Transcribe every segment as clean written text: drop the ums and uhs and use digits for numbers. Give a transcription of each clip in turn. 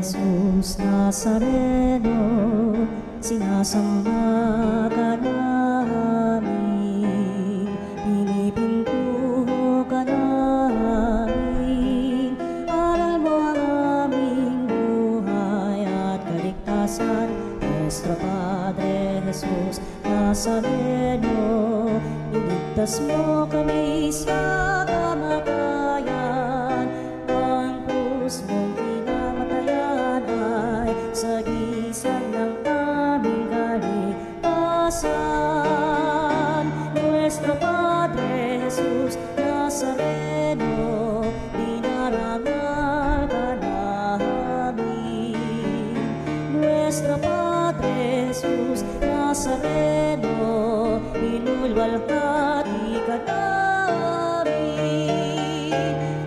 Jesus Nazareno, sinasamba ka namin, pinipinto ka namin, aral mo ang aming buhay at kaligtasan. Nuestro Padre Jesus Nazareno, iligtas mo kami sa kamatayan, ang krus mong pinamatayan ay sagisag ng aming kaligtasan. Nuestro Padre Jesus Nazareno, dinarangal ka namin. Nuestro Padre Jesus Nazareno, inulwalhati ka namin.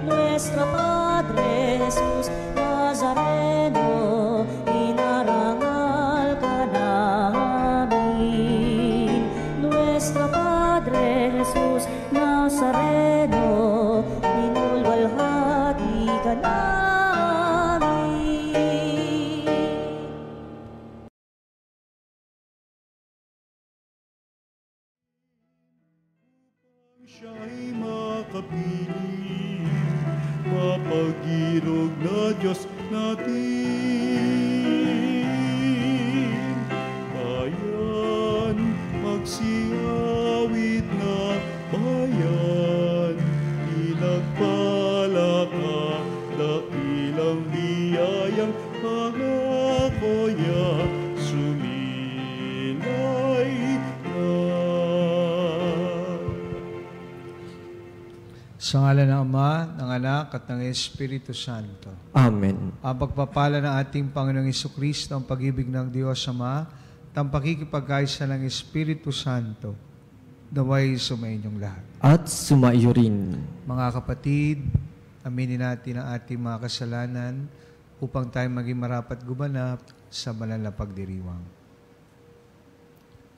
Nuestro Padre Jesus Nazareno, inarangal ka namin. Nuestro Padre Jesus Nazareno, inulwalhati ka namin. Siya'y makapili, mapag-irog na Diyos natin. Bayan, magsiawit na bayan, pinagpala ka, dakilang biyayang pangako niya, sumilay na. Sa ngalan ng Ama, ng Anak, at ng Espiritu Santo. Amen. Ang pagpapala ng ating Panginoong Jesucristo, ang pag-ibig ng Diyos Ama, at ang pakikipagkaisa ng Espiritu Santo, naway sumainyong lahat. At sumaiyo rin. Mga kapatid, aminin natin ang ating mga kasalanan upang tayo maging marapat gumanap sa banal na pagdiriwang.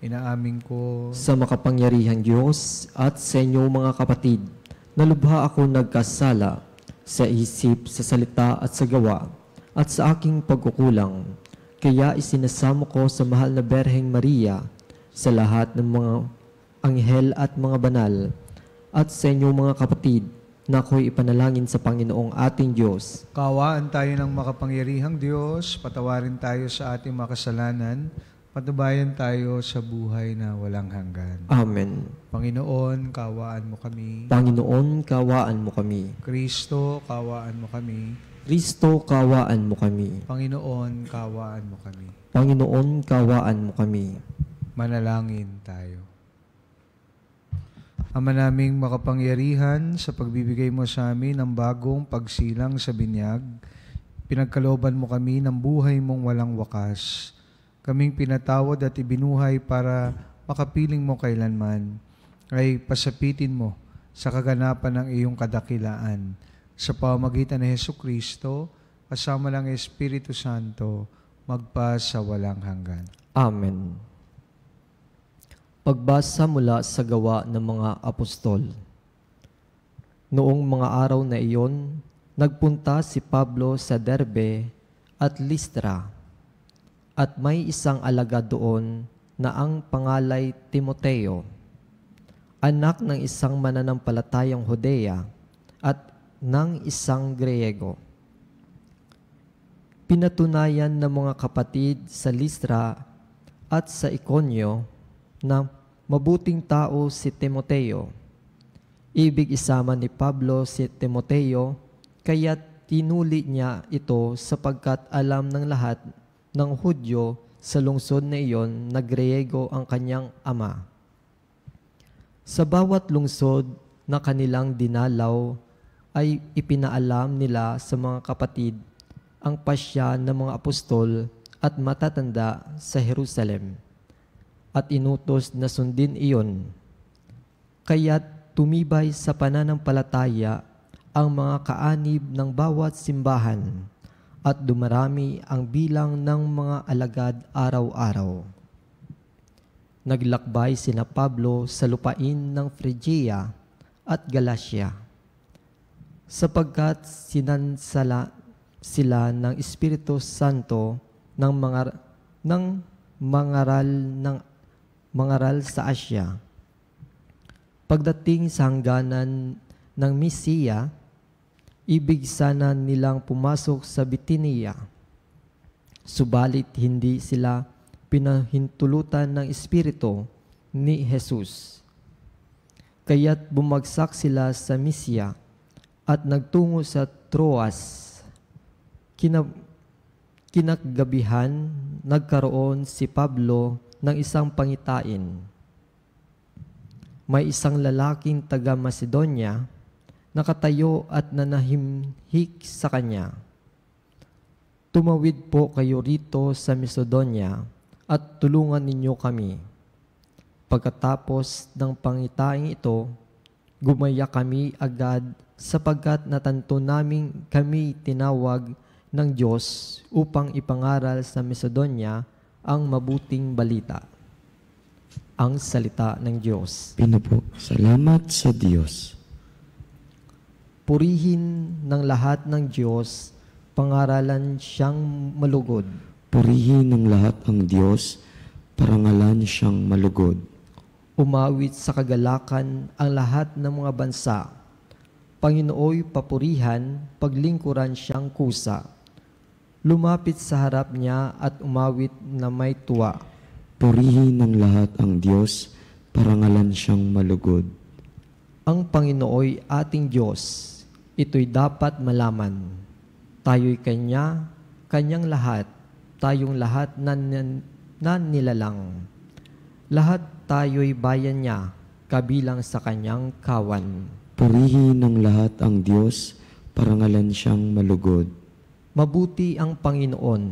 Inaamin ko Sa makapangyarihang Diyos at sa inyo mga kapatid, na lubha ako nagkasala sa isip, sa salita at sa gawa, at sa aking pagkukulang. Kaya isinasamo ko sa mahal na Berheng Maria, sa lahat ng mga anghel at mga banal, at sa inyo mga kapatid, na ako'y ipanalangin sa Panginoong ating Diyos. Kaawaan tayo ng makapangyarihang Diyos, patawarin tayo sa ating mga kasalanan, patubayan tayo sa buhay na walang hanggan. Amen. Panginoon, kaawaan mo kami. Panginoon, kawaan mo kami. Kristo, kaawaan mo kami. Kristo, kawaan mo kami. Panginoon, kaawaan mo kami. Panginoon, kawaan mo kami. Manalangin tayo. Ama naming makapangyarihan, sa pagbibigay mo sa amin ng bagong pagsilang sa binyag, pinagkalooban mo kami ng buhay mong walang wakas. Kaming pinatawad at ibinuhay para makapiling mo kailanman, ay pasapitin mo sa kaganapan ng iyong kadakilaan. Sa pamamagitan ni Jesucristo, kasama ng Espiritu Santo, magpa sa walang hanggan. Amen. Pagbasa mula sa Gawa ng mga Apostol. Noong mga araw na iyon, nagpunta si Pablo sa Derbe at Listra, at may isang alagad doon na ang pangalay Timoteo, anak ng isang mananampalatayang Hodea at ng isang Griego. Pinatunayan ng mga kapatid sa Listra at sa Iconio na mabuting tao si Timoteo. Ibig isama ni Pablo si Timoteo, kaya tinuli niya ito sapagkat alam ng lahat ng Hudyo sa lungsod na iyon na Griego ang kanyang ama. Sa bawat lungsod na kanilang dinalaw ay ipinaalam nila sa mga kapatid ang pasya ng mga apostol at matatanda sa Jerusalem, at inutos na sundin iyon. Kaya't tumibay sa pananampalataya ang mga kaanib ng bawat simbahan, at dumarami ang bilang ng mga alagad araw-araw. Naglakbay sina Pablo sa lupain ng Phrygia at Galatia, sapagkat sila ng Espiritu Santo ng mangaral sa Asya. Pagdating sa hangganan ng Misiya, ibig sana nilang pumasok sa Bitinia. Subalit hindi sila pinahintulutan ng Espiritu ni Jesus. Kaya't bumagsak sila sa Misiya at nagtungo sa Troas. Kinagabihan, nagkaroon si Pablo ng isang pangitain. May isang lalaking taga Macedonia nakatayo at nanahimik sa kanya. Tumawid po kayo rito sa Macedonia at tulungan ninyo kami. Pagkatapos ng pangitain ito, gumaya kami agad sapagkat natanto naming kami tinawag ng Diyos upang ipangaral sa Macedonia ang mabuting balita. Ang salita ng Diyos. Pinupo, salamat sa Diyos. Purihin ng lahat ng Diyos, pangaralan siyang malugod. Purihin ng lahat ang Diyos, parangalan siyang malugod. Umawit sa kagalakan ang lahat ng mga bansa. Panginooy papurihan, paglingkuran siyang kusa. Lumapit sa harap niya at umawit na may tuwa. Purihin ng lahat ang Diyos, parangalan siyang malugod. Ang Panginooy ating Diyos, ito'y dapat malaman. Tayo'y Kanyang lahat, tayong lahat na nilalang. Lahat tayo'y bayan niya, kabilang sa Kanyang kawan. Purihin ng lahat ang Diyos, parangalan siyang malugod. Mabuti ang Panginoon,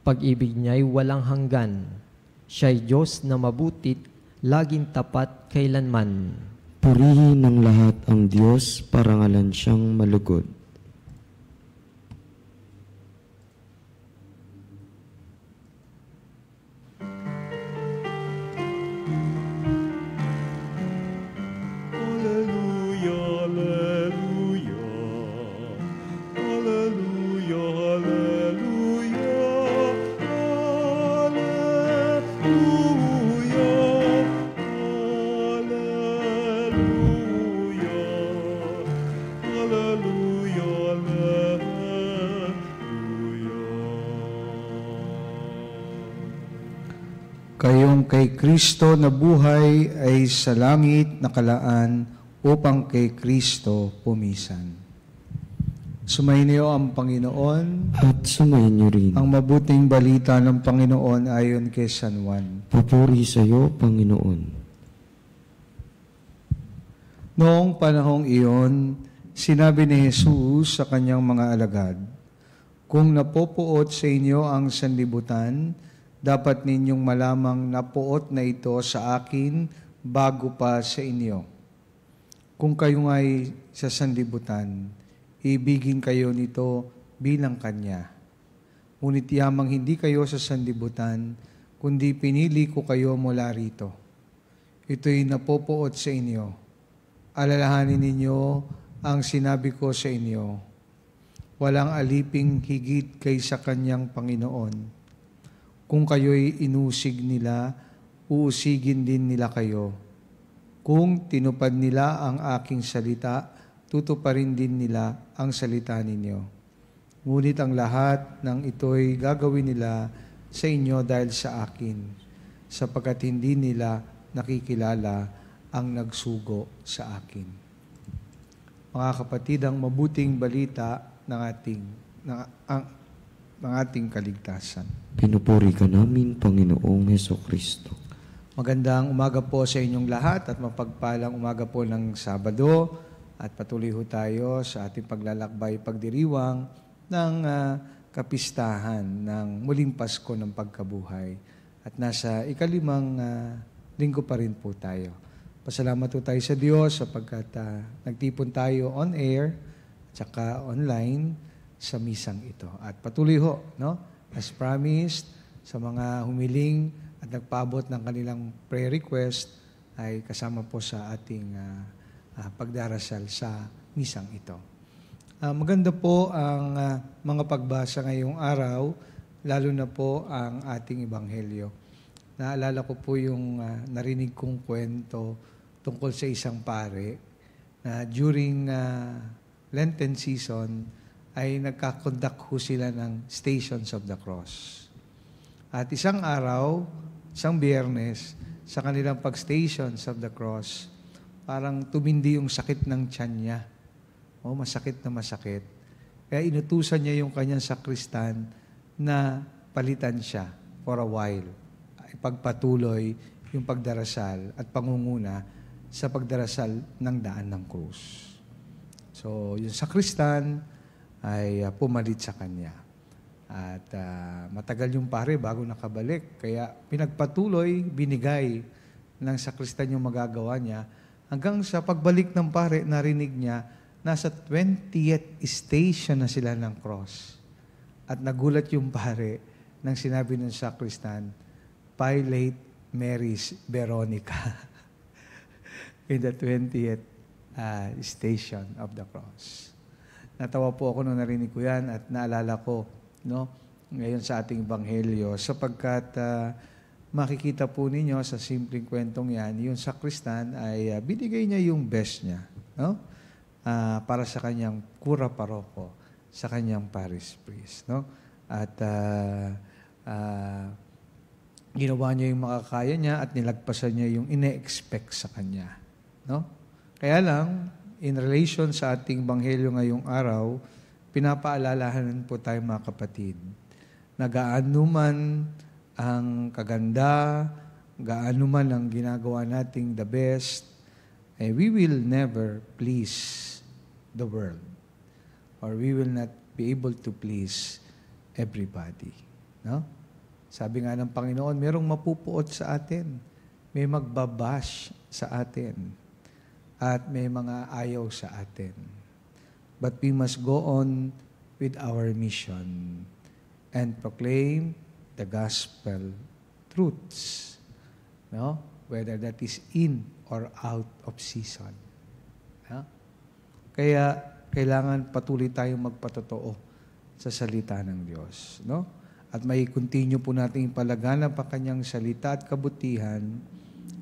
pag-ibig niya'y walang hanggan. Siya'y Diyos na mabutit, laging tapat kailanman. Purihin ng lahat ang Diyos, parangalan siyang malugod. Kayong kay Kristo na buhay ay sa langit nakalaan upang kay Kristo pumisan. Sumayin niyo ang Panginoon. At sumayin niyo rin. Ang mabuting balita ng Panginoon ayon kay San Juan. Papuri sa iyo, Panginoon. Noong panahong iyon, sinabi ni Jesus sa kanyang mga alagad, "Kung napopuot sa inyo ang sanlibutan, dapat ninyong malamang napuot na ito sa akin bago pa sa inyo. Kung kayo nga'y sa sanlibutan, ibigin kayo nito bilang Kanya. Ngunit yamang hindi kayo sa sanlibutan, kundi pinili ko kayo mula rito. Ito'y napopuot sa inyo. Alalahanin ninyo ang sinabi ko sa inyo. Walang aliping higit kaysa Kanyang Panginoon. Kung kayo'y inusig nila, uusigin din nila kayo. Kung tinupad nila ang aking salita, tutuparin din nila ang salita ninyo. Ngunit ang lahat ng ito'y gagawin nila sa inyo dahil sa akin, sapagkat hindi nila nakikilala ang nagsugo sa akin." Mga kapatid, ang mabuting balita ng ating kaligtasan. Pinupuri ka namin, Panginoong Hesukristo. Magandang umaga po sa inyong lahat at mapagpalang umaga po ng Sabado at patuloy ho tayo sa ating paglalakbay, pagdiriwang ng kapistahan ng muling Pasko ng pagkabuhay. At nasa ikalimang linggo pa rin po tayo. Pasalamat po tayo sa Diyos sapagkat nagtipon tayo on air at saka online sa misang ito. At patuloy ho, no? As promised, sa mga humiling at nagpaabot ng kanilang prayer request ay kasama po sa ating pagdarasal sa misang ito. Maganda po ang mga pagbasa ngayong araw, lalo na po ang ating ebanghelyo. Naalala ko po yung narinig kong kwento tungkol sa isang pare na during Lenten season ay nagkakonduct ho sila ng Stations of the Cross. At isang araw, isang Biyernes, sa kanilang pag-Stations of the Cross, parang tumindi yung sakit ng tiyan niya. Masakit na masakit. Kaya inutusan niya yung kanyang sakristan na palitan siya for a while. Ipagpatuloy yung pagdarasal at pangunguna sa pagdarasal ng daan ng krus. So, yung sakristan ay pumalit sa kanya. At matagal yung pare bago nakabalik. Kaya pinagpatuloy, binigay ng sakristan yung magagawa niya. Hanggang sa pagbalik ng pare, narinig niya, nasa 20th station na sila ng cross. At nagulat yung pare nang sinabi ng sakristan, Pilate Mary's Veronica in the 20th station of the cross. Natawa po ako nung narinig ko yan at naalala ko, ngayon sa ating ebanghelyo, sapagkat makikita po ninyo sa simpleng kwentong yan, yung sakristan ay binigay niya yung best niya, para sa kanyang kura paroko, sa kanyang parish priest. At ginawa niya yung makakaya niya at nilagpasan niya yung ine-expect sa kanya. Kaya lang, in relation sa ating banghelyo ngayong araw, pinapaalalahanan po tayo mga kapatid, na gaano man ang kaganda, gaano man ang ginagawa nating the best, we will never please the world, or we will not be able to please everybody. Sabi nga ng Panginoon, merong mapupuot sa atin, may magbabash sa atin, at may mga ayaw sa atin. But we must go on with our mission and proclaim the gospel truths, whether that is in or out of season. Kaya kailangan patuloy tayong magpatotoo sa salita ng Diyos. At may continue po natin ipalaganap ang kanyang salita at kabutihan,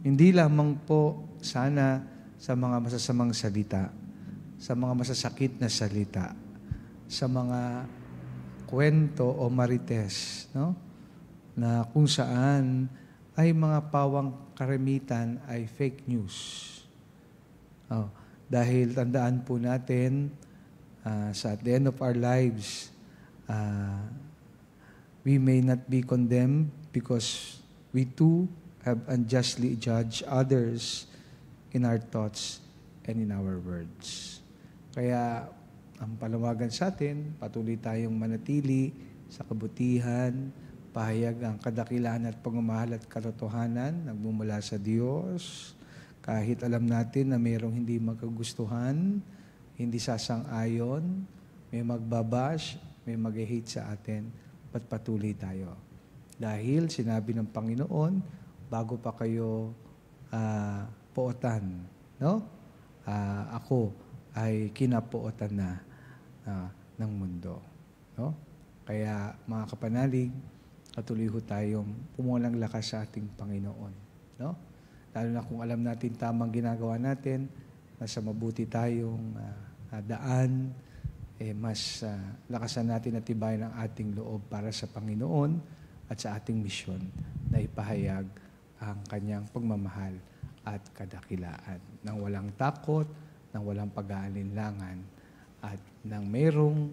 hindi lamang po sana sa mga masasamang salita, sa mga masasakit na salita, sa mga kwento o marites, na kung saan ay mga pawang karamitan ay fake news. Dahil tandaan po natin, sa at the end of our lives, we may not be condemned because we too have unjustly judged others in our thoughts and in our words. Kaya, ang palawagan sa atin, patuloy tayong manatili sa kabutihan, pahayag ang kadakilaan at pagmamahal at katotohanan, nagmumula sa Diyos. Kahit alam natin na mayroong hindi magkagustuhan, hindi sasang-ayon, may magbabash, may mag-hate sa atin, ba't patuloy tayo? Dahil sinabi ng Panginoon, bago pa kayo pootan, ako ay kinapootan na ng mundo. Kaya mga kapanalig, patuloy ho tayong pumulang lakas sa ating Panginoon. Lalo na kung alam natin tamang ginagawa natin, nasa mabuti tayong daan, mas lakasan natin at tibayan ang ating loob para sa Panginoon at sa ating misyon na ipahayag ang kanyang pagmamahal at kadakilaan nang walang takot, nang walang pag-aalinlangan at nang mayroong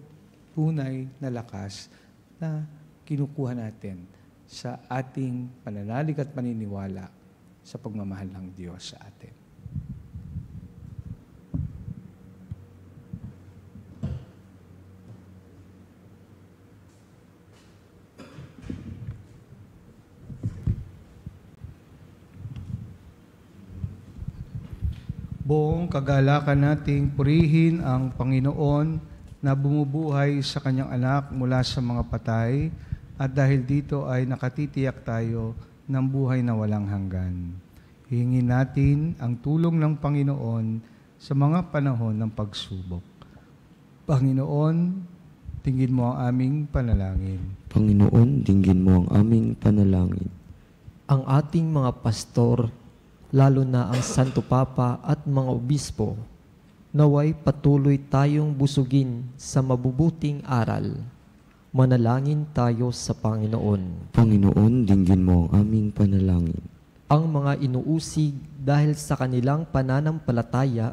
tunay na lakas na kinukuha natin sa ating pananalig at paniniwala sa pagmamahal ng Diyos sa atin. Buong kagalakan nating purihin ang Panginoon na bumubuhay sa kanyang anak mula sa mga patay at dahil dito ay nakatitiyak tayo ng buhay na walang hanggan. Hihingin natin ang tulong ng Panginoon sa mga panahon ng pagsubok. Panginoon, tingin mo ang aming panalangin. Panginoon, dinggin mo ang aming panalangin. Ang ating mga pastor, lalo na ang Santo Papa at mga obispo, naway patuloy tayong busugin sa mabubuting aral. Manalangin tayo sa Panginoon. Panginoon, dinggin mo ang aming panalangin. Ang mga inuusig dahil sa kanilang pananampalataya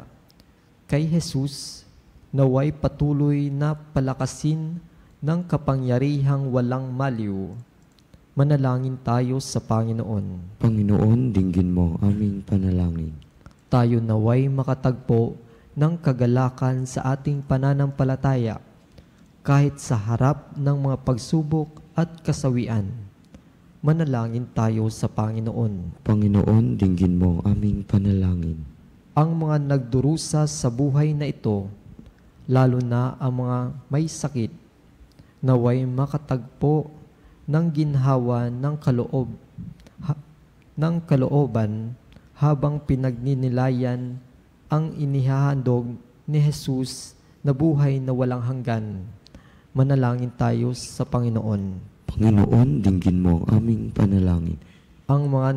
kay Jesus, naway patuloy na palakasin ng kapangyarihang walang maliw. Manalangin tayo sa Panginoon. Panginoon, dinggin mo ang aming panalangin. Tayo naway makatagpo ng kagalakan sa ating pananampalataya kahit sa harap ng mga pagsubok at kasawian. Manalangin tayo sa Panginoon. Panginoon, dinggin mo ang aming panalangin. Ang mga nagdurusa sa buhay na ito, lalo na ang mga may sakit, naway makatagpo ng ginhawa ng kalooban habang pinagninilayan ang inihahandog ni Jesus na buhay na walang hanggan. Manalangin tayo sa Panginoon. Panginoon, dinggin mo ang aming panalangin. Ang mga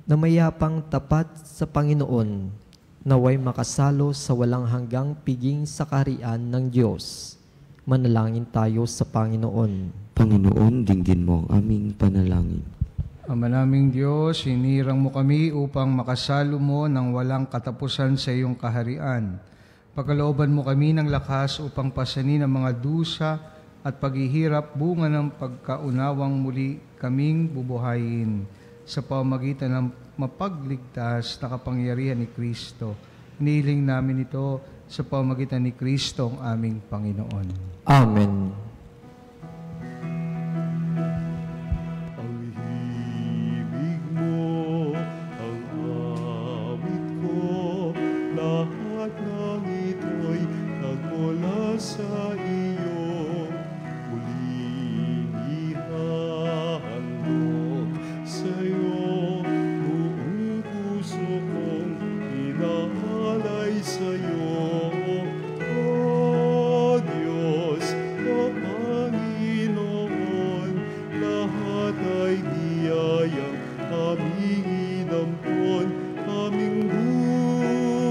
namayapang tapat sa Panginoon, naway makasalo sa walang hanggang piging sa kaharian ng Diyos. Manalangin tayo sa Panginoon. Panginoon, dinggin mo ang aming panalangin. Ama naming Diyos, hinirang mo kami upang makasalo mo ng walang katapusan sa iyong kaharian. Pagkalooban mo kami ng lakas upang pasanin ang mga dusa at paghihirap bunga ng pagkaunawang muli kaming bubuhayin sa pamamagitan ng mapagligtas na kapangyarihan ni Kristo. Hinihiling namin ito sa pamamagitan ni Kristo ang aming Panginoon. Amen. Ang himig mo, ang awit ko, lahat ng ito'y nagmula sa iyo. Muling ihahandog sa iyo, buong puso kong inaalay sa iyo. O Diyos, o Panginoon, lahat ay biyayang aming inampon, aming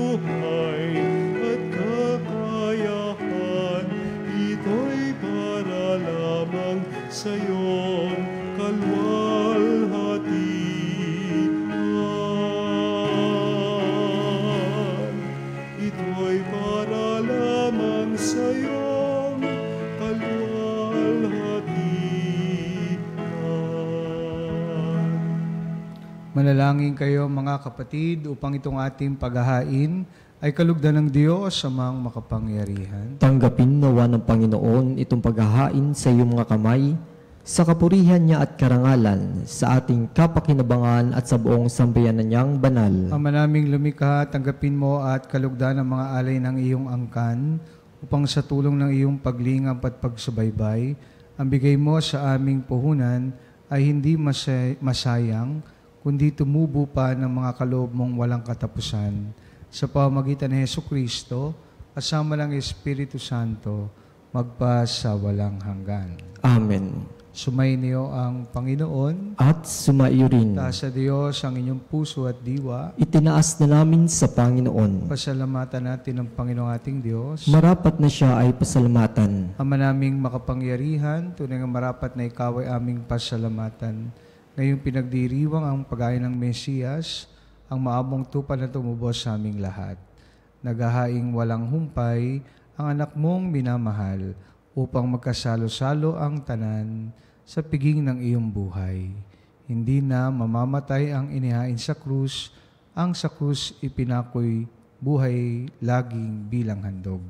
buhay at kakayahan. Ito'y para lamang sa iyong kalwalhatian. Ito'y para lamang sa iyong kalwalhatian. Manalangin kayo mga kapatid upang itong ating paghahain ay kalugdan ng Diyos sa mga makapangyarihan. Tanggapin nawa ng Panginoon itong paghahain sa iyong mga kamay, sa kapurihan niya at karangalan, sa ating kapakinabangan at sa buong sambayanan niyang banal. Ama naming lumikha, tanggapin mo at kalugdan ang mga alay ng iyong angkan upang sa tulong ng iyong paglingap at pagsubaybay, ang bigay mo sa aming puhunan ay hindi masayang, kundi tumubo pa ng mga kaloob mong walang katapusan. Sa pamamagitan ni Jesucristo, kasama ng Espiritu Santo, magpa sa walang hanggan. Amen. Sumainyo ang Panginoon. At sumaiyo rin. Taas sa Diyos ang inyong puso at diwa. Itinaas na namin sa Panginoon. Pasalamatan natin ang Panginoong ating Diyos. Marapat na siya ay pasalamatan. Ama naming makapangyarihan, tunay nga marapat na ikaw ay aming pasalamatan. Ngayong pinagdiriwang ang pagkain ng Mesiyas, ang maabong tupad na tumubos sa aming lahat. Naghahaing walang humpay, ang anak mong minamahal, upang magkasalo-salo ang tanan sa piging ng iyong buhay. Hindi na mamamatay ang inihain sa krus, ang sa krus ipinakoy buhay laging bilang handog.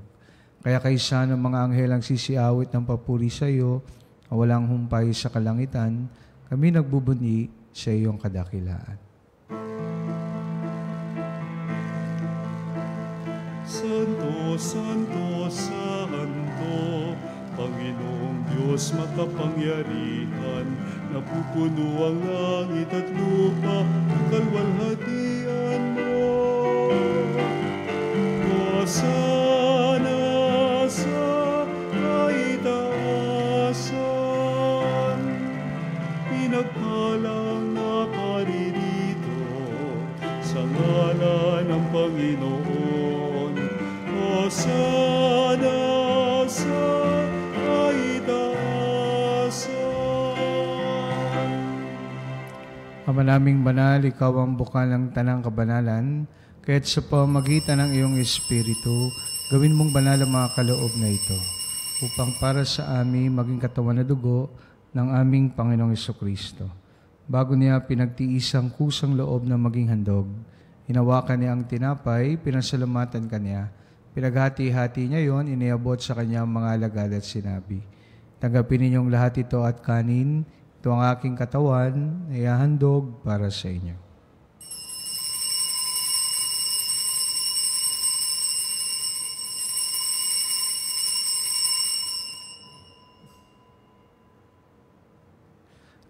Kaya kaysa ng mga anghel ang sisiawit ng papuri sa iyo, walang humpay sa kalangitan, kami nagbubunyi sa iyong kadakilaan. Santo, Santo, Santo, Panginoong Diyos makapangyarihan, napupuno ang langit at lupa, kalwalhatian mo. Hosana pinagpalang nakaririto sa ngalan ng Panginoon. Hosana sa kaitaasan. Ama naming banal, ikaw ang bukal ng tanang kabanalan, kaya't sa pamamagitan ng iyong Espiritu, gawin mong banal ang mga kaloob na ito, upang para sa amin maging katawan na dugo ng aming Panginoong Jesucristo. Bago niya pinagtiis ang kusang loob na maging handog, hinawakan niya ang tinapay, pinasalamatan kanya, pinaghati-hati niya yon, iniabot sa kanyang mga alagad at sinabi, "Tanggapin ninyong lahat ito at kanin, ito ang aking katawan, na ihahandog para sa inyo."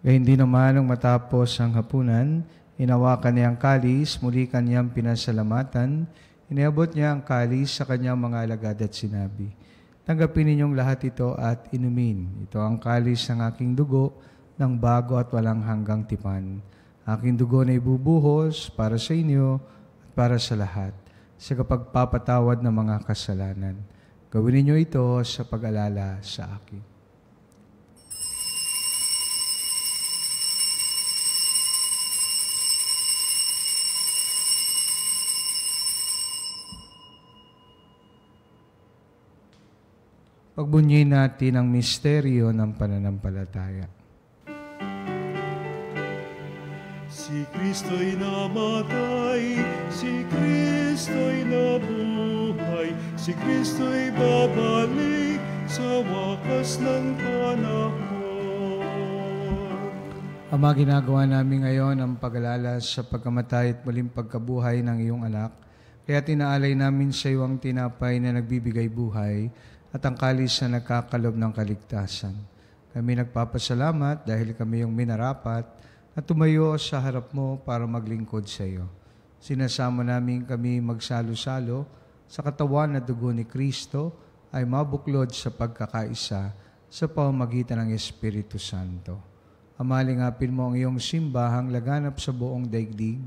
Gayun din naman nung matapos ang hapunan, hinawakan niya ang kalis, muli kanyang pinasalamatan, iniabot niya ang kalis sa kanyang mga alagad at sinabi, "Tanggapin ninyong lahat ito at inumin. Ito ang kalis ng aking dugo, ng bago at walang hanggang tipan. Aking dugo na ibubuhos para sa inyo at para sa lahat, sa kapagpapatawad ng mga kasalanan. Gawin ninyo ito sa pag-alala sa akin." Pagbunyin natin ang misteryo ng pananampalataya. Si Kristo'y namatay, si Kristo'y nabuhay, si Kristo'y babalik sa wakas ng panahon. Ama, ginagawa namin ngayon ang pag-alala sa pagkamatay at muling pagkabuhay ng iyong anak. Kaya tinaalay namin sa iyo ang tinapay na nagbibigay buhay at ang kalis na nagkakalob ng kaligtasan. Kami nagpapasalamat dahil kami yung minarapat na tumayo sa harap mo para maglingkod sa iyo. Sinasama namin kami magsalo-salo sa katawan na dugo ni Kristo ay mabuklod sa pagkakaisa sa pamamagitan ng Espiritu Santo. Amalingapin mo ang iyong simbahang laganap sa buong daigdig.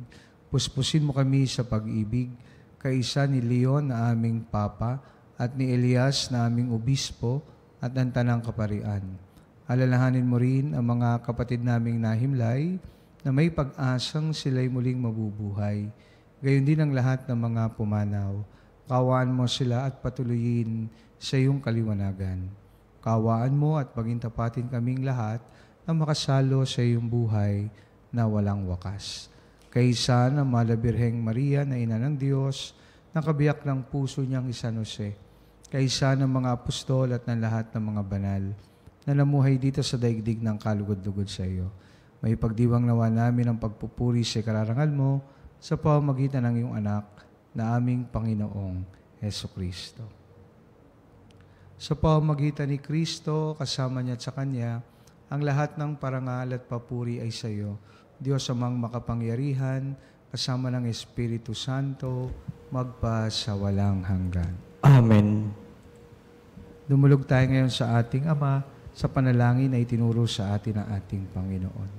Puspusin mo kami sa pag-ibig, kaisa ni Leon na aming Papa, at ni Elias na aming obispo at ang tanang kaparian. Alalahanin mo rin ang mga kapatid naming nahimlay na may pag-asang sila'y muling mabubuhay. Gayon din ang lahat ng mga pumanaw. Kawaan mo sila at patuloyin sa iyong kaliwanagan. Kawaan mo at pagintapatin kaming lahat na makasalo sa iyong buhay na walang wakas. Kaysa ng Malabirheng Maria na Ina ng Diyos, na kabiyak ng puso niyang San Jose, kaysa ng mga apostol at ng lahat ng mga banal na namuhay dito sa daigdig ng kalugod-lugod sa iyo. May pagdiwang nawa namin ang pagpupuri sa kararangal mo sa pamamagitan ng iyong anak na aming Panginoong Hesukristo. Sa pamamagitan ni Kristo, kasama niya at sa Kanya, ang lahat ng parangal at papuri ay sa iyo, Diyos amang makapangyarihan, kasama ng Espiritu Santo, magpa sa walang hanggan. Amen. Dumulog tayo ngayon sa ating Ama sa panalangin na itinuro sa atin ng ating Panginoon.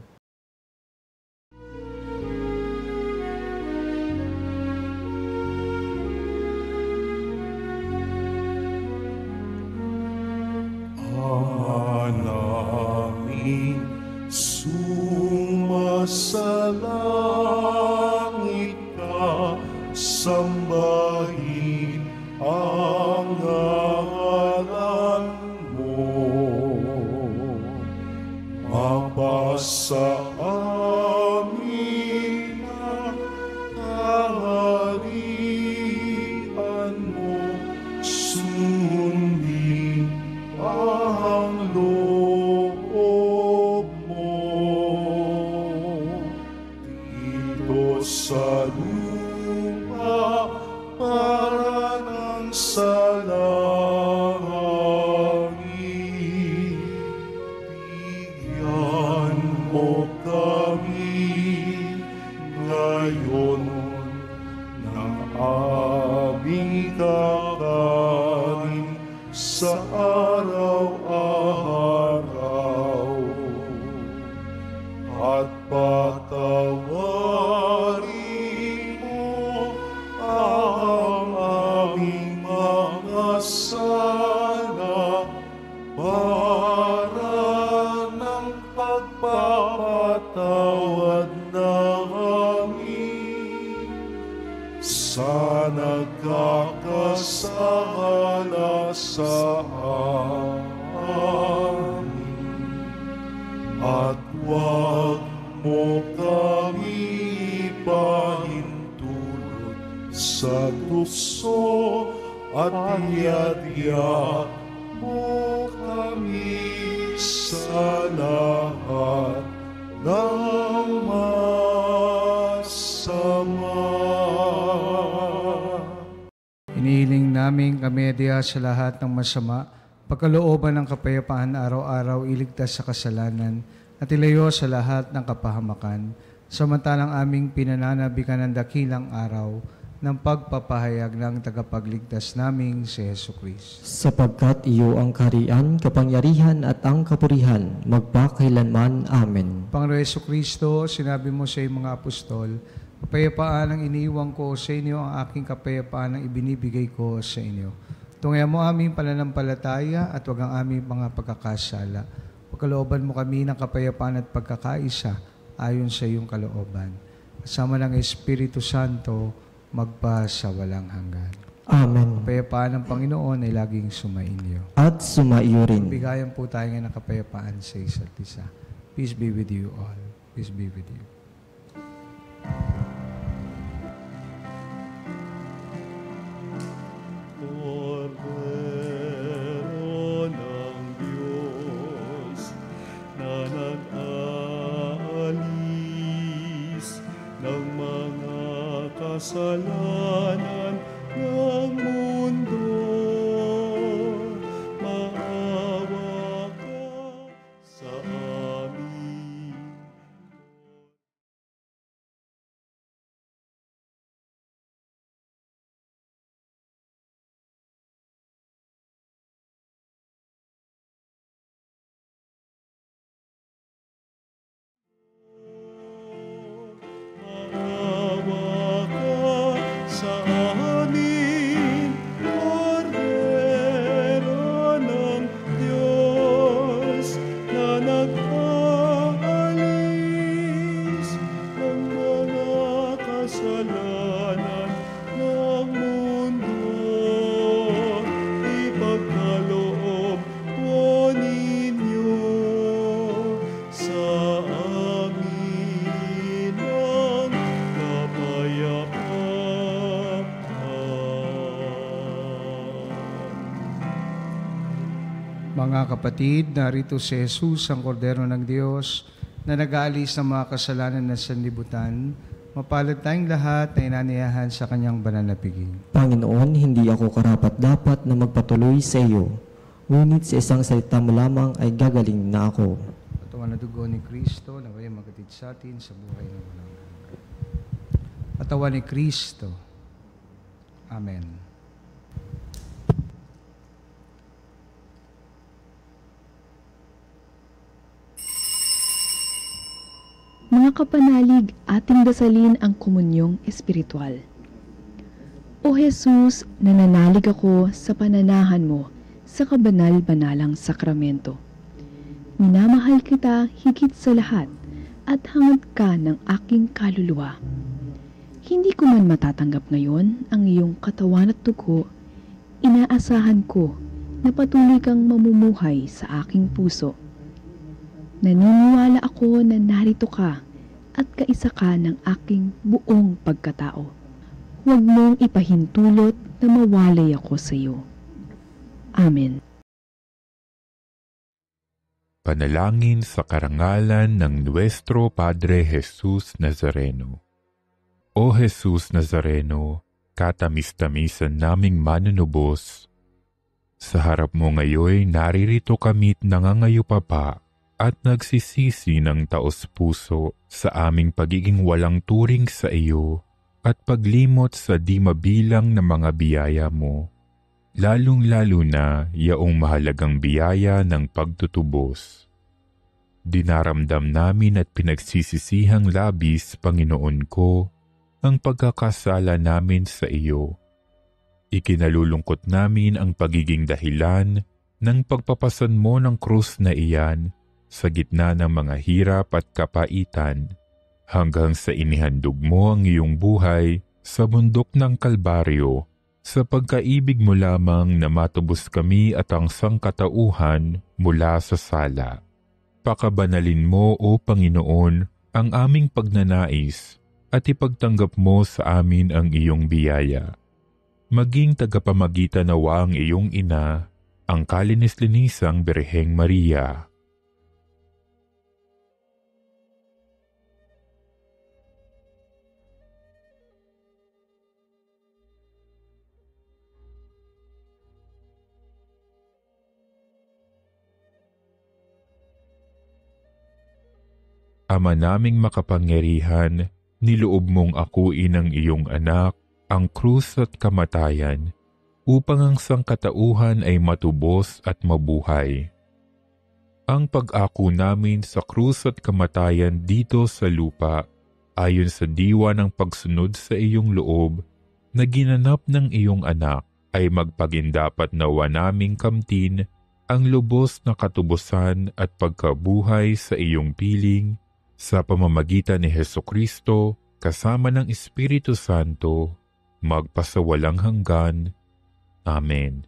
Ama namin, sumasalangit ka, sambahin ang ngalan mo. Mapasa amin ang kaharian mo, sundin ang loob mo. Dito sa lupa para ng sa langit, bigyan mo kami ngayon ng aming kakanin sa araw-araw, magpapatawad na kami sa nagkakasala sa amin. At huwag mo kami pahintulot sa tukso at iadya mo kami sa lahat ng masama. Inihiling namin kami diya sa lahat ng masama, pagkalooban ng kapayapaan araw-araw, iligtas sa kasalanan, at ilayo sa lahat ng kapahamakan, samantalang aming pinananabikan ng dakilang araw ng pagpapahayag ng tagapagligtas naming si Jesucristo. Sapagkat iyo ang kaharian, kapangyarihan at ang kapurihan, magpakailanman. Amen. Panginoon Jesucristo, sinabi mo sa iyong mga apostol, kapayapaan ang iniiwan ko sa inyo, ang aking kapayapaan ang ibinibigay ko sa inyo. Tungayan mo aming pananampalataya at huwag ang aming mga pagkakasala. Pagkalooban mo kami ng kapayapaan at pagkakaisa ayon sa iyong kalooban. Kasama ng Espiritu Santo, magpa sa walang hanggan. Amen. Kapayapaan ng Panginoon ay laging sumainyo. At sumaiyo rin. Bigayan po tayo ng kapayapaan sa isa't isa. Peace be with you all. Peace be with you. Cordero ng Diyos na nag-aalis ng mga kasalanan ng mundo, maawa ka sa amin. Maawa ka sa amin, Cordero ng Diyos na nag-aalis ng mga kasalanan ng mundo. Ipagkaloob po ninyo sa amin ang kapayapaan. Mga kapatid, narito si Jesus, ang Kordero ng Diyos, na nag-aalis ng mga kasalanan na sanlibutan. Mapalad tayong lahat na inaniyahan sa kanyang banal na piging. Panginoon, hindi ako karapat-dapat na magpatuloy sa iyo. Ngunit sa isang salita mo lamang ay gagaling na ako. Patungan na dugo ni Kristo, na kayo magatid sa atin sa buhay na walang hanggan. Patawan ni Kristo. Amen. Mga kapanalig, ating dasalin ang komunyong espiritual. O Jesus, nananalig ako sa pananahan mo sa kabanal-banalang sakramento. Minamahal kita higit sa lahat at hangad ka ng aking kaluluwa. Hindi ko man matatanggap ngayon ang iyong katawan at dugo, inaasahan ko na patuloy kang mamumuhay sa aking puso. Naniniwala ako na narito ka at kaisa ka ng aking buong pagkatao. Huwag mong ipahintulot na mawalay ako sa iyo. Amen. Panalangin sa karangalan ng Nuestro Padre Jesus Nazareno. O Jesus Nazareno, katamis-tamisan naming manunubos, sa harap mo ngayon naririto kami't nangangayupapa at nagsisisi ng taos-puso sa aming pagiging walang turing sa iyo at paglimot sa di mabilang na mga biyaya mo, lalong-lalo na yaong mahalagang biyaya ng pagtutubos. Dinaramdam namin at pinagsisisihang labis, Panginoon ko, ang pagkakasala namin sa iyo. Ikinalulungkot namin ang pagiging dahilan ng pagpapasan mo ng krus na iyan sa gitna ng mga hirap at kapaitan, hanggang sa inihandog mo ang iyong buhay sa bundok ng Kalbaryo, sa pagkaibig mo lamang na matubos kami at ang sangkatauhan mula sa sala. Pakabanalin mo, O Panginoon, ang aming pagnanais at ipagtanggap mo sa amin ang iyong biyaya. Maging tagapamagitan nawa ang iyong ina, ang kalinis-linisang Birheng Maria. Ama naming makapangyarihan, niloob mong akuin ang iyong anak, ang krus at kamatayan, upang ang sangkatauhan ay matubos at mabuhay. Ang pag-ako namin sa krus at kamatayan dito sa lupa, ayon sa diwa ng pagsunod sa iyong loob, na ginanap ng iyong anak, ay magpagindapat nawa naming kamtin ang lubos na katubusan at pagkabuhay sa iyong piling, sa pamamagitan ni Hesukristo, kasama ng Espiritu Santo, magpasawalang hanggan. Amen.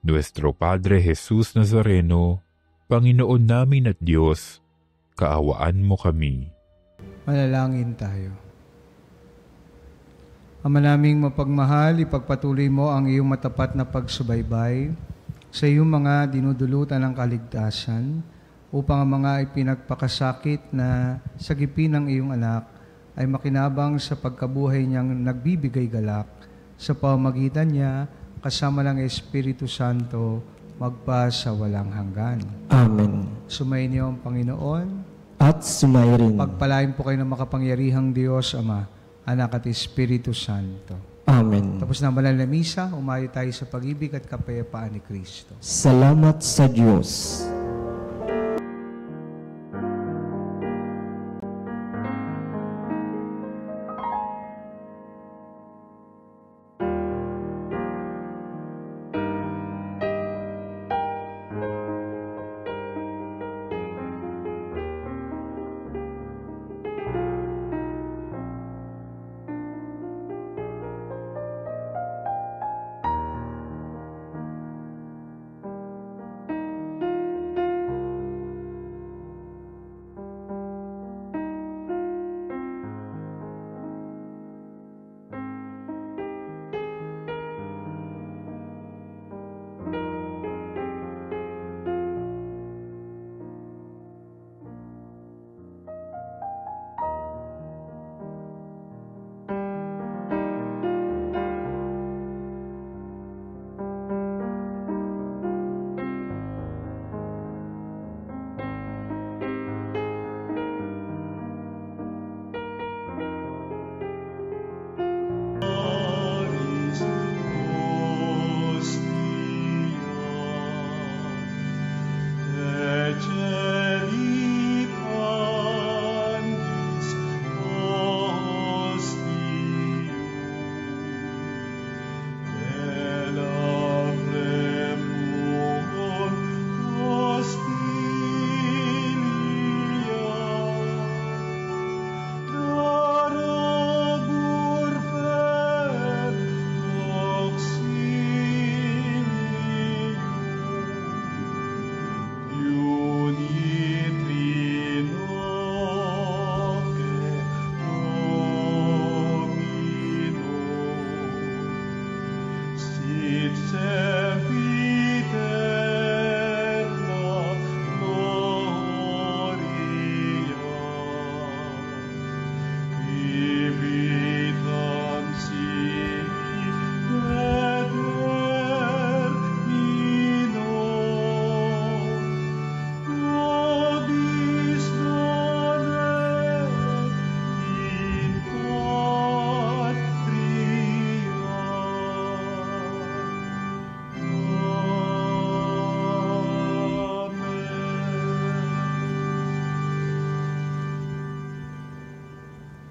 Nuestro Padre Jesus Nazareno, Panginoon namin at Diyos, kaawaan mo kami. Manalangin tayo. Ama naming mapagmahal, ipagpatuloy mo ang iyong matapat na pagsubaybay sa iyong mga dinudulutan ng kaligtasan, upang ang mga ipinagpakasakit na sagipin ng iyong anak ay makinabang sa pagkabuhay niyang nagbibigay galak. Sa pamamagitan niya, kasama ng Espiritu Santo, magpa sa walang hanggan. Amen. Sumayin niyo ang Panginoon. At sumayin. Pagpalain po kayo ng makapangyarihang Diyos, Ama, Anak at Espiritu Santo. Amen. Tapos na banal na misa, umayo tayo sa pag-ibig at kapayapaan ni Kristo. Salamat sa Diyos.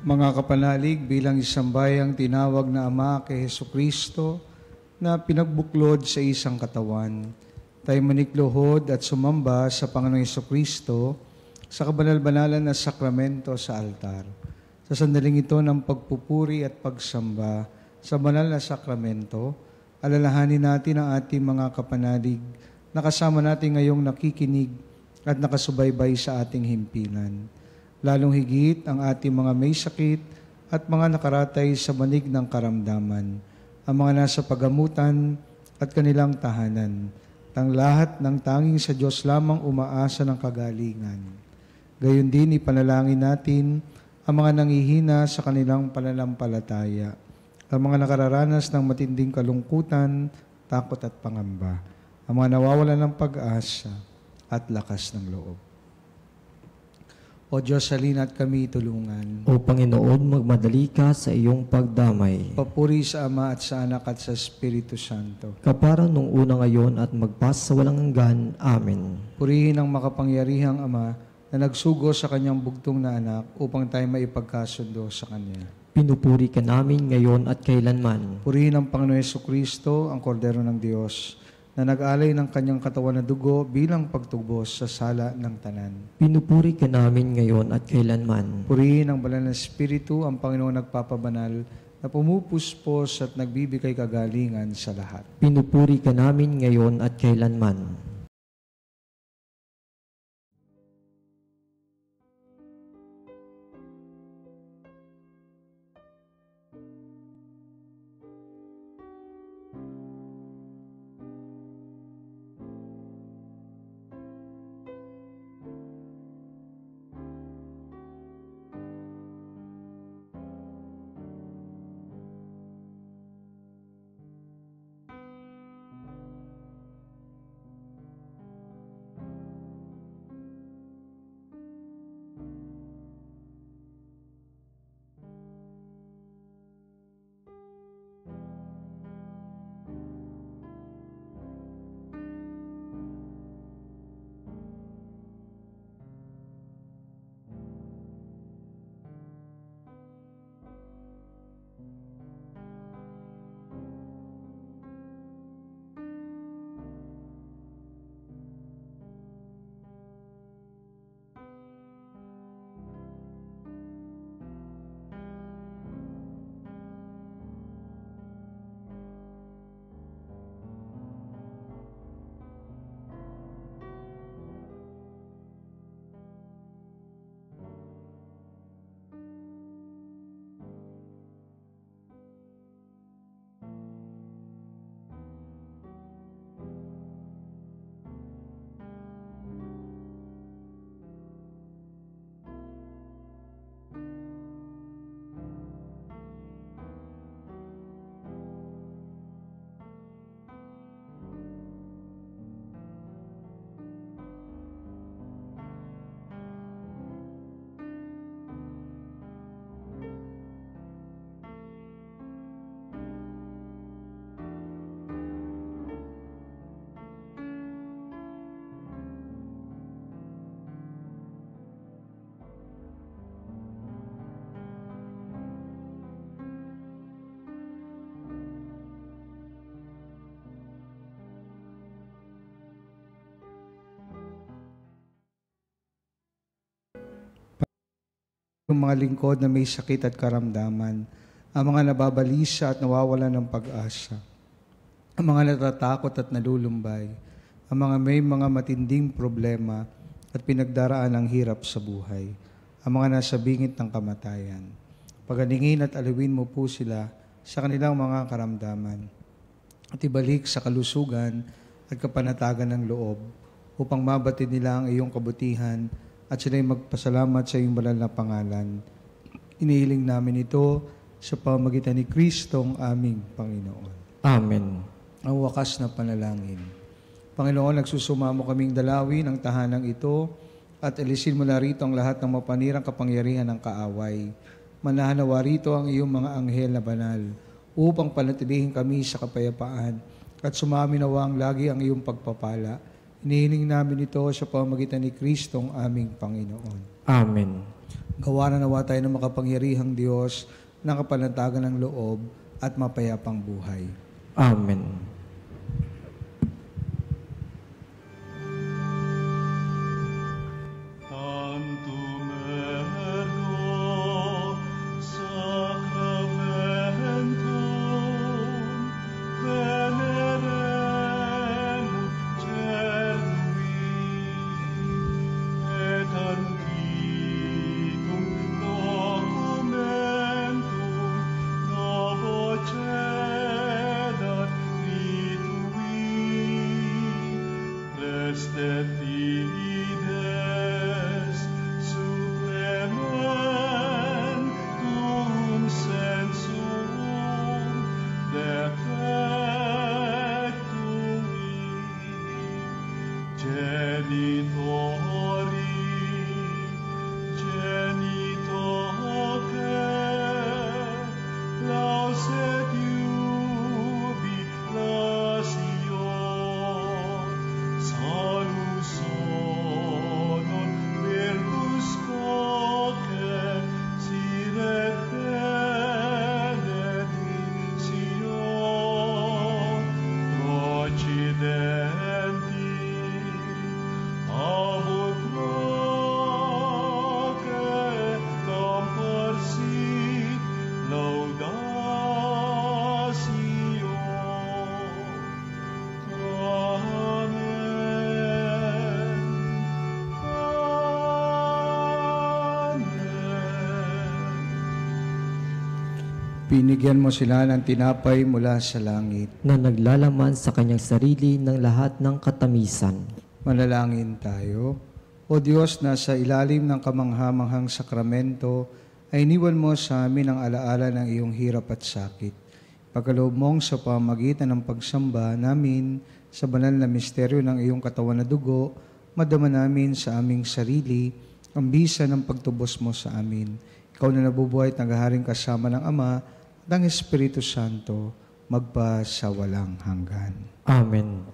Mga kapanalig, bilang isang bayang tinawag na Ama kay Hesukristo na pinagbuklod sa isang katawan, Tayo manikluhod at sumamba sa Panginoong Jesucristo sa kabanal-banalan na sakramento sa altar. Sa sandaling ito ng pagpupuri at pagsamba sa banal na sakramento, alalahanin natin ang ating mga kapanalig na kasama natin ngayong nakikinig at nakasubaybay sa ating himpilan. Lalong higit ang ating mga may sakit at mga nakaratay sa manig ng karamdaman, ang mga nasa pagamutan at kanilang tahanan, ang lahat ng tanging sa Diyos lamang umaasa ng kagalingan. Gayon din ipanalangin natin ang mga nangihina sa kanilang pananampalataya, ang mga nakararanas ng matinding kalungkutan, takot at pangamba, ang mga nawawalan ng pag-asa at lakas ng loob. O Diyos, halina't kami tulungan. O Panginoon, magmadali ka sa iyong pagdamay. Papuri sa Ama at sa Anak at sa Espiritu Santo. Kapara nung una ngayon at magpas sa walang hanggan. Amen. Purihin ang makapangyarihang Ama na nagsugo sa kanyang bugtong na anak upang tayo maipagkasundo sa Kanya. Pinupuri ka namin ngayon at kailanman. Purihin ang Panginoon Jesucristo, ang Kordero ng Diyos, na nag-alay ng kanyang katawan na dugo bilang pagtubos sa sala ng tanan. Pinupuri ka namin ngayon at kailanman. Purihin ang banal na Espiritu, ang Panginoon nagpapabanal, na pumupuspos at nagbibigay kagalingan sa lahat. Pinupuri ka namin ngayon at kailanman. Yung mga lingkod na may sakit at karamdaman, ang mga nababalisa at nawawalan ng pag-asa, ang mga natatakot at nalulumbay, ang mga may mga matinding problema at pinagdaraan ng hirap sa buhay, ang mga nasa bingit ng kamatayan. Pagalingin at alawin mo po sila sa kanilang mga karamdaman at ibalik sa kalusugan at kapanatagan ng loob upang mabatid nila ang iyong kabutihan at sila'y magpasalamat sa iyong banal na pangalan. Inihiling namin ito sa pamamagitan ni Kristong aming Panginoon. Amen. Ang wakas na panalangin. Panginoon, nagsusumamo kaming dalawin ang tahanang ito at alisin mo na rito ang lahat ng mapanirang kapangyarihan ng kaaway. Manahanawa rito ang iyong mga anghel na banal upang panatilihin kami sa kapayapaan at sumaminawang lagi ang iyong pagpapala. Inihiling namin ito sa pamamagitan ni Kristong aming Panginoon. Amen. Gawa na nawa tayo ng makapangyarihang Diyos ng kapanatagan ng loob at mapayapang buhay. Amen. Binigyan mo sila ng tinapay mula sa langit. na naglalaman sa kanyang sarili ng lahat ng katamisan. Manalangin tayo. O Diyos, na sa ilalim ng kamanghamanghang sakramento, ay iniwan mo sa amin ang alaala ng iyong hirap at sakit. Pagkaloob mong sa pamagitan ng pagsamba namin sa banal na misteryo ng iyong katawan na dugo, madama namin sa aming sarili ang bisa ng pagtubos mo sa amin. Ikaw na nabubuhay at naghaharing kasama ng Ama at ang Espiritu Santo, magpa sa walang hanggan. Amen.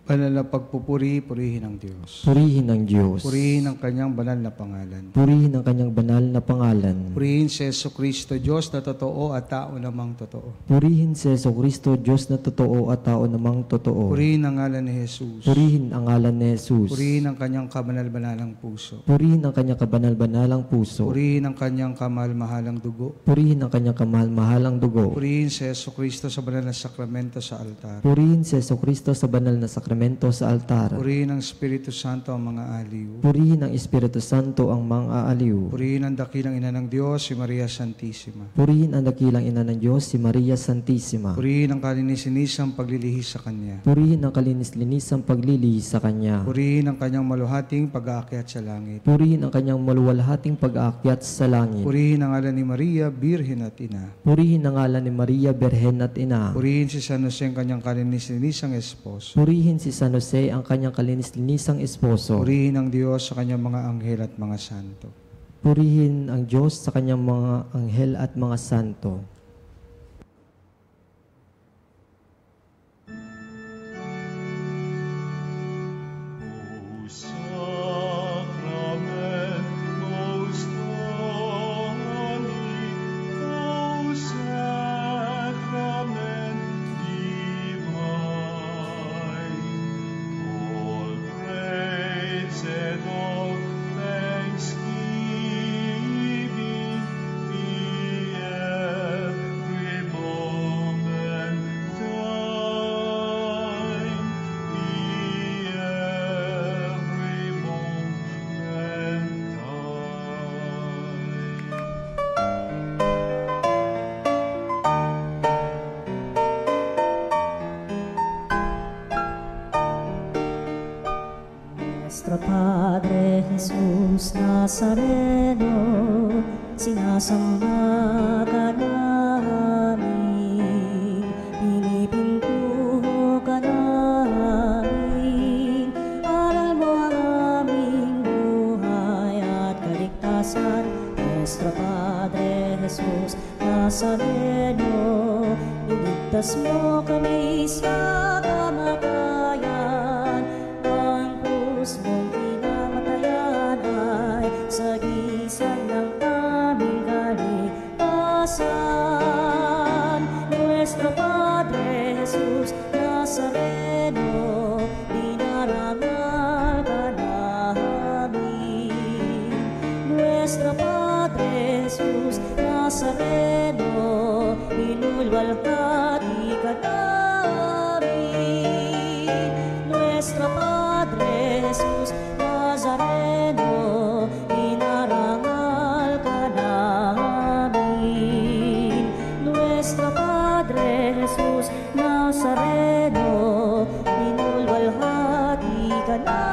Banal na pagpupuri, purihin ang Diyos. Purihin ang Diyos. Purihin ang kanyang banal na pangalan. Purihin ang kanyang banal na pangalan. Purihin si Jesucristo, Diyos na totoo at tao namang totoo. Purihin si Jesucristo, Diyos na totoo at tao namang totoo. Purihin ang ngalan ni Jesus. Purihin ang ngalan ni Jesus. Purihin ang kanyang kabanal-banalang puso. Purihin ang kanyang kabanal-banalang puso. Purihin ang kanyang kamahal-mahalang dugo. Purihin ang kanyang kamahal-mahalang dugo. Purihin si Jesucristo sa banal na sakramento sa altar. Purihin si Jesucristo sa banal na sakramento sa altar. Purihin ang Espiritu Santo ang mga aliw. Purihin ang Espiritu Santo ang mga aaliw. Purihin ang dakilang ina ng Diyos, si Maria Santissima. Purihin ang dakilang ina ng Diyos, si Maria Santissima. Purihin ang kalinis-linisang paglilihis sa Kanya. Purihin ang kalinis-linisang paglilihis sa Kanya. Purihin ang kanyang maluhating pag-aakyat sa langit. Purihin ang kanyang maluwalhating pag-aakyat sa langit. Purihin ang ngalan ni Maria, Birhen at Ina. Purihin ang ngalan ni Maria, Berhen at Ina. Purihin si San Jose ang kanyang kalinis-linisang esposo. Purihin si San Jose ang kanyang kalinis-linisang esposo. Purihin ang Diyos sa kanyang mga anghel at mga santo. Purihin ang Diyos sa kanyang mga anghel at mga santo. Nuestro Padre Jesús Nazareno, sinasamba ka namin, pinipintuho ka namin, aral mo ang aming buhay at kaligtasan. Nuestro Padre Jesús Nazareno, iligtas mo kami sa kamatayan, ang krus mong pinamatayan ay sagisag ng aming kaligtasan. Nuestro Padre Jesús Nazareno, dinarangal ka namin. Nuestro Padre Jesús Nazareno, inulwalhati ka namin. Nuestro Padre Jesús Nazareno, inarangal ka namin. Nuestro Padre Jesús Nazareno, inulwalhati ka namin.